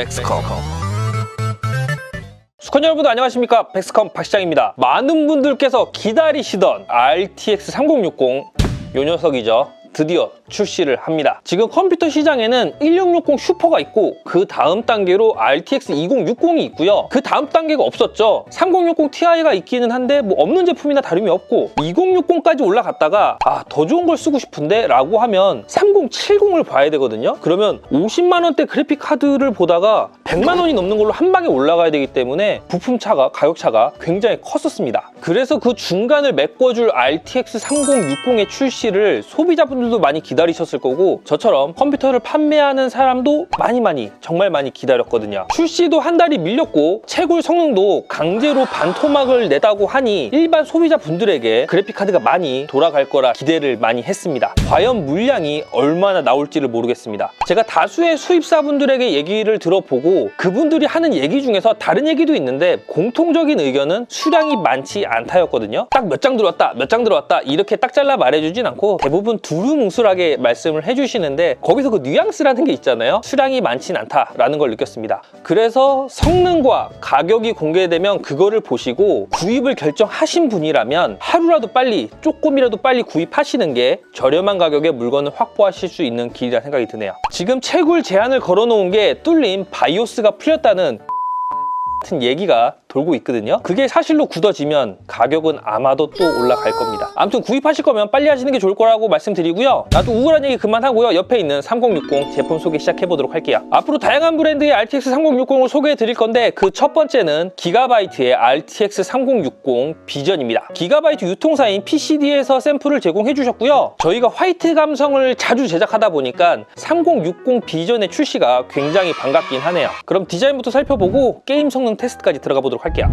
백스컴. 수컷 여러분 안녕하십니까, 백스컴 박시장입니다. 많은 분들께서 기다리시던 RTX 3060, 요 녀석이죠. 드디어 출시를 합니다. 지금 컴퓨터 시장에는 1660 슈퍼가 있고 그 다음 단계로 RTX 2060이 있고요. 그 다음 단계가 없었죠. 3060 Ti가 있기는 한데 뭐 없는 제품이나 다름이 없고 2060까지 올라갔다가 더 좋은 걸 쓰고 싶은데 라고 하면 3070을 봐야 되거든요. 그러면 50만 원대 그래픽 카드를 보다가 100만 원이 넘는 걸로 한 방에 올라가야 되기 때문에 부품차가, 가격차가 굉장히 컸었습니다. 그래서 그 중간을 메꿔줄 RTX 3060의 출시를 소비자분들도 많이 기다리셨을 거고, 저처럼 컴퓨터를 판매하는 사람도 정말 많이 기다렸거든요. 출시도 한 달이 밀렸고 채굴 성능도 강제로 반토막을 내다고 하니 일반 소비자분들에게 그래픽카드가 많이 돌아갈 거라 기대를 많이 했습니다. 과연 물량이 얼마나 나올지를 모르겠습니다. 제가 다수의 수입사분들에게 얘기를 들어보고 그분들이 하는 얘기 중에서 다른 얘기도 있는데 공통적인 의견은 수량이 많지 않다였거든요. 딱 몇 장 들어왔다, 몇 장 들어왔다 이렇게 딱 잘라 말해주진 않고 대부분 두루뭉술하게 말씀을 해주시는데, 거기서 그 뉘앙스라는 게 있잖아요. 수량이 많진 않다라는 걸 느꼈습니다. 그래서 성능과 가격이 공개되면 그거를 보시고 구입을 결정하신 분이라면 하루라도 빨리, 조금이라도 빨리 구입하시는 게 저렴한 가격에 물건을 확보하실 수 있는 길이라 생각이 드네요. 지금 채굴 제한을 걸어놓은 게 뚫린 바이오스가 풀렸다는 같은 얘기가 돌고 있거든요. 그게 사실로 굳어지면 가격은 아마도 또 올라갈 겁니다. 아무튼 구입하실 거면 빨리 하시는 게 좋을 거라고 말씀드리고요. 나도 우울한 얘기 그만하고요. 옆에 있는 3060 제품 소개 시작해 보도록 할게요. 앞으로 다양한 브랜드의 RTX 3060을 소개해 드릴 건데 그 첫 번째는 기가바이트의 RTX 3060 비전입니다. 기가바이트 유통사인 PCD에서 샘플을 제공해 주셨고요. 저희가 화이트 감성을 자주 제작하다 보니까 3060 비전의 출시가 굉장히 반갑긴 하네요. 그럼 디자인부터 살펴보고 게임 성능 테스트까지 들어가 보도록 할게요.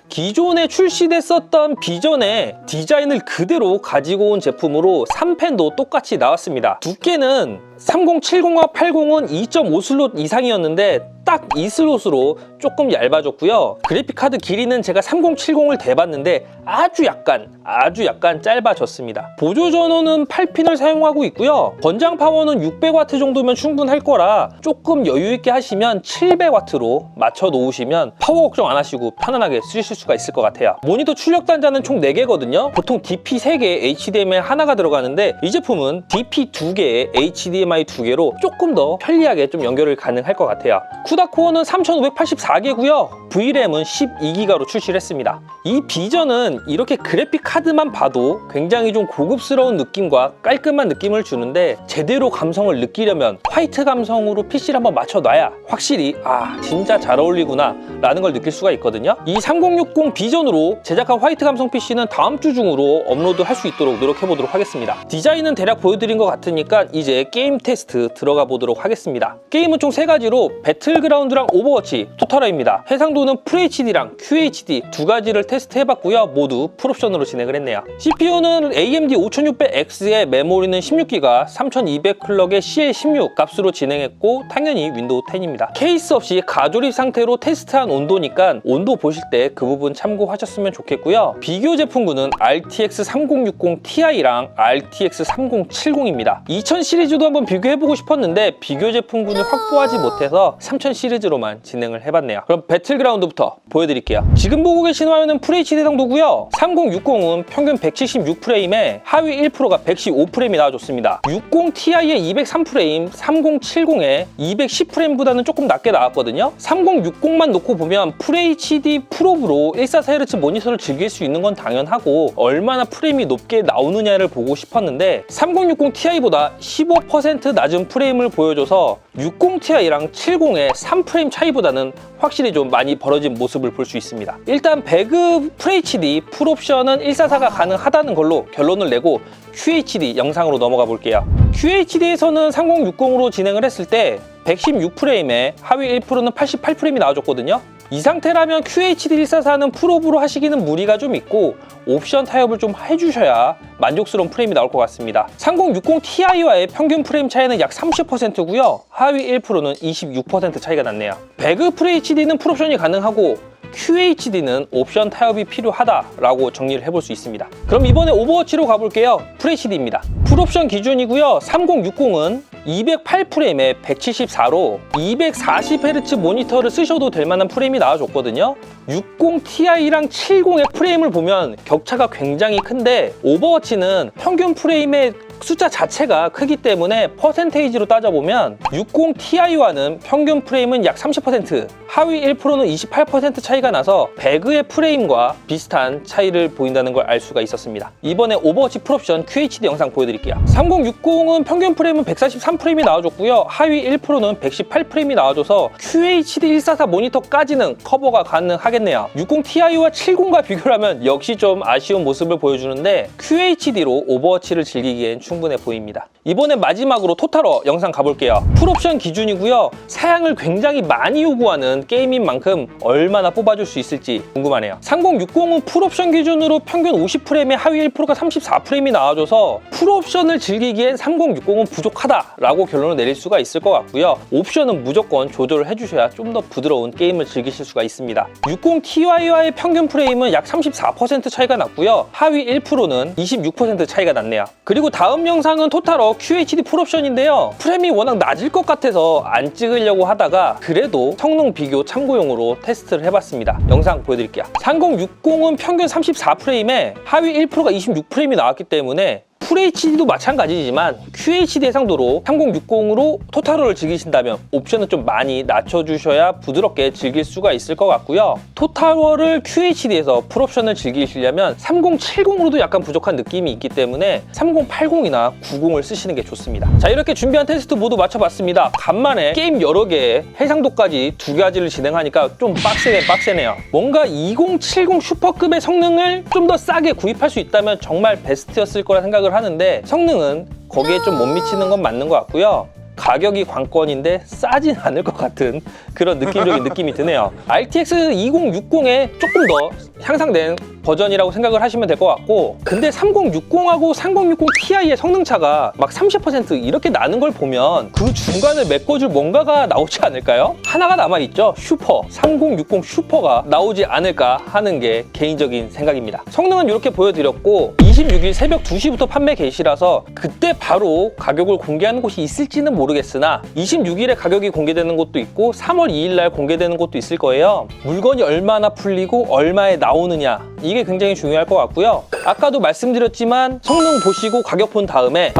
기존에 출시됐었던 비전의 디자인을 그대로 가지고 온 제품으로 3펜도 똑같이 나왔습니다. 두께는 3070과 80은 2.5 슬롯 이상이었는데 딱 2슬롯으로 조금 얇아졌고요. 그래픽카드 길이는 제가 3070을 대봤는데 아주 약간 짧아졌습니다. 보조 전원은 8핀을 사용하고 있고요. 권장 파워는 600W 정도면 충분할 거라 조금 여유있게 하시면 700W로 맞춰 놓으시면 파워 걱정 안 하시고 편안하게 쓰실 수가 있을 것 같아요. 모니터 출력 단자는 총 4개거든요. 보통 DP 3개, HDMI 하나가 들어가는데 이 제품은 DP 2개에 HDMI 2개로 조금 더 편리하게 좀 연결을 가능할 것 같아요. 쿠다 코어는 3584개고요. VRAM은 12기가로 출시를 했습니다. 이 비전은 이렇게 그래픽 카드만 봐도 굉장히 좀 고급스러운 느낌과 깔끔한 느낌을 주는데 제대로 감성을 느끼려면 화이트 감성으로 PC를 한번 맞춰놔야 확실히 진짜 잘 어울리구나 라는 걸 느낄 수가 있거든요. 이 3060 비전으로 제작한 화이트 감성 PC는 다음 주 중으로 업로드 할 수 있도록 노력해 보도록 하겠습니다. 디자인은 대략 보여드린 것 같으니까 이제 게임 테스트 들어가 보도록 하겠습니다. 게임은 총 3가지로 배틀그라운드랑 오버워치, 투타라입니다. 해상도는 FHD랑 QHD 두 가지를 테스트해봤고요. 모두 풀옵션으로 진행을 했네요. CPU는 AMD 5600X의 메모리는 16기가, 3200 클럭의 CL16 값으로 진행했고 당연히 윈도우 10입니다. 케이스 없이 가조립 상태로 테스트한 온도니까 온도 보실 때 그 부분 참고하셨으면 좋겠고요. 비교 제품군은 RTX 3060 Ti랑 RTX 3070입니다. 2000 시리즈도 한번 비교해보고 싶었는데 비교 제품군을 확보하지 못해서 3000 시리즈로만 진행을 해봤네요. 그럼 배틀그라운드부터 보여드릴게요. 지금 보고 계신 화면은 FHD 해상도고요. 3060은 평균 176프레임에 하위 1%가 115프레임이 나와줬습니다. 60 Ti의 203프레임, 3070의 210프레임보다는 조금 낮게 나왔거든요. 3060만 놓고 보면 FHD 프로브로 144Hz 모니터를 즐길 수 있는 건 당연하고 얼마나 프레임이 높게 나오느냐를 보고 싶었는데 3060 Ti보다 15% 10% 낮은 프레임을 보여줘서 60ti랑 70의 3프레임 차이보다는 확실히 좀 많이 벌어진 모습을 볼 수 있습니다. 일단 배그 FHD 풀옵션은 144가 가능하다는 걸로 결론을 내고 QHD 영상으로 넘어가 볼게요. QHD에서는 3060으로 진행을 했을 때 116프레임에 하위 1%는 88프레임이 나와줬거든요. 이 상태라면 QHD 144는 풀옵으로 하시기는 무리가 좀 있고 옵션 타협을 좀 해주셔야 만족스러운 프레임이 나올 것 같습니다. 3060ti와의 평균 프레임 차이는 약 30%고요. 하위 1%는 26% 차이가 났네요. 배그 FHD는 풀옵션이 가능하고 QHD는 옵션 타협이 필요하다라고 정리를 해볼 수 있습니다. 그럼 이번에 오버워치로 가볼게요. FHD입니다. 풀옵션 기준이고요. 3060은 208프레임에 174로 240Hz 모니터를 쓰셔도 될 만한 프레임이 나와줬거든요. 60ti랑 70의 프레임을 보면 격차가 굉장히 큰데 오버워치는 평균 프레임의 숫자 자체가 크기 때문에 퍼센테이지로 따져보면 60ti와는 평균 프레임은 약 30%, 하위 1%는 28% 차이가 나서 배그의 프레임과 비슷한 차이를 보인다는 걸 알 수가 있었습니다. 이번에 오버워치 풀옵션 QHD 영상 보여드릴게요. 3060은 평균 프레임은 143프레임이 나와줬고요. 하위 1%는 118프레임이 나와줘서 QHD 144 모니터까지는 커버가 가능하겠네요. 60ti와 70과 비교를 하면 역시 좀 아쉬운 모습을 보여주는데 QHD로 오버워치를 즐기기엔 충분해 보입니다. 이번에 마지막으로 토탈워 영상 가볼게요. 풀옵션 기준이고요. 사양을 굉장히 많이 요구하는 게임인 만큼 얼마나 뽑아줄 수 있을지 궁금하네요. 3060은 풀옵션 기준으로 평균 50프레임에 하위 1%가 34프레임이 나와줘서 풀옵션을 즐기기엔 3060은 부족하다라고 결론을 내릴 수가 있을 것 같고요. 옵션은 무조건 조절을 해주셔야 좀 더 부드러운 게임을 즐기실 수가 있습니다. 60ti와의 평균 프레임은 약 34% 차이가 났고요. 하위 1%는 26% 차이가 났네요. 그리고 다음 영상은 토탈워 QHD 풀옵션인데요. 프레임이 워낙 낮을 것 같아서 안 찍으려고 하다가 그래도 성능 비교 참고용으로 테스트를 해봤습니다. 영상 보여드릴게요. 3060은 평균 34프레임에 하위 1%가 26프레임이 나왔기 때문에 FHD도 마찬가지지만 QHD 해상도로 3060으로 토탈워를 즐기신다면 옵션은 좀 많이 낮춰주셔야 부드럽게 즐길 수가 있을 것 같고요. 토탈워를 QHD에서 풀옵션을 즐기시려면 3070으로도 약간 부족한 느낌이 있기 때문에 3080이나 90을 쓰시는 게 좋습니다. 자, 이렇게 준비한 테스트 모두 맞춰봤습니다. 간만에 게임 여러 개의 해상도까지 두 가지를 진행하니까 좀 빡세네요. 뭔가 2070 슈퍼급의 성능을 좀 더 싸게 구입할 수 있다면 정말 베스트였을 거라 생각을 하는데 성능은 거기에 좀 못 미치는 건 맞는 것 같고요. 가격이 관건인데 싸진 않을 것 같은 그런 느낌적인 느낌이 드네요. RTX 2060에 조금 더 향상된 버전이라고 생각을 하시면 될 것 같고, 근데 3060하고 3060ti의 성능 차가 막 30% 이렇게 나는 걸 보면 그 중간을 메꿔줄 뭔가가 나오지 않을까요? 하나가 남아있죠. 슈퍼, 3060 슈퍼가 나오지 않을까 하는 게 개인적인 생각입니다. 성능은 이렇게 보여드렸고 26일 새벽 2시부터 판매 개시라서 그때 바로 가격을 공개하는 곳이 있을지는 모르겠으나 26일에 가격이 공개되는 곳도 있고 3월 2일 날 공개되는 곳도 있을 거예요. 물건이 얼마나 풀리고 얼마에 나오느냐, 이게 굉장히 중요할 것 같고요. 아까도 말씀드렸지만 성능 보시고 가격 본 다음에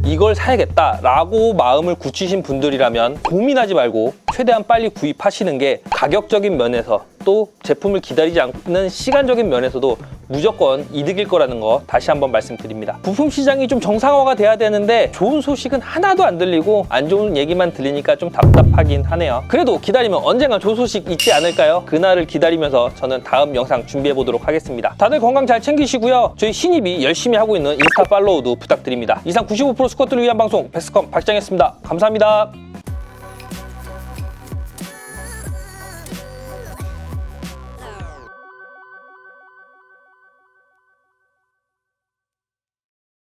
이걸 사야겠다 라고 마음을 굳히신 분들이라면 고민하지 말고 최대한 빨리 구입하시는 게 가격적인 면에서 또 제품을 기다리지 않는 시간적인 면에서도 무조건 이득일 거라는 거 다시 한번 말씀드립니다. 부품 시장이 좀 정상화가 돼야 되는데 좋은 소식은 하나도 안 들리고 안 좋은 얘기만 들리니까 좀 답답하긴 하네요. 그래도 기다리면 언젠간 좋은 소식 있지 않을까요? 그날을 기다리면서 저는 다음 영상 준비해 보도록 하겠습니다. 다들 건강 잘 챙기시고요. 저희 신입이 열심히 하고 있는 인스타 팔로우도 부탁드립니다. 이상 95% 스쿼트를 위한 방송 백스컴 박장이었습니다. 감사합니다.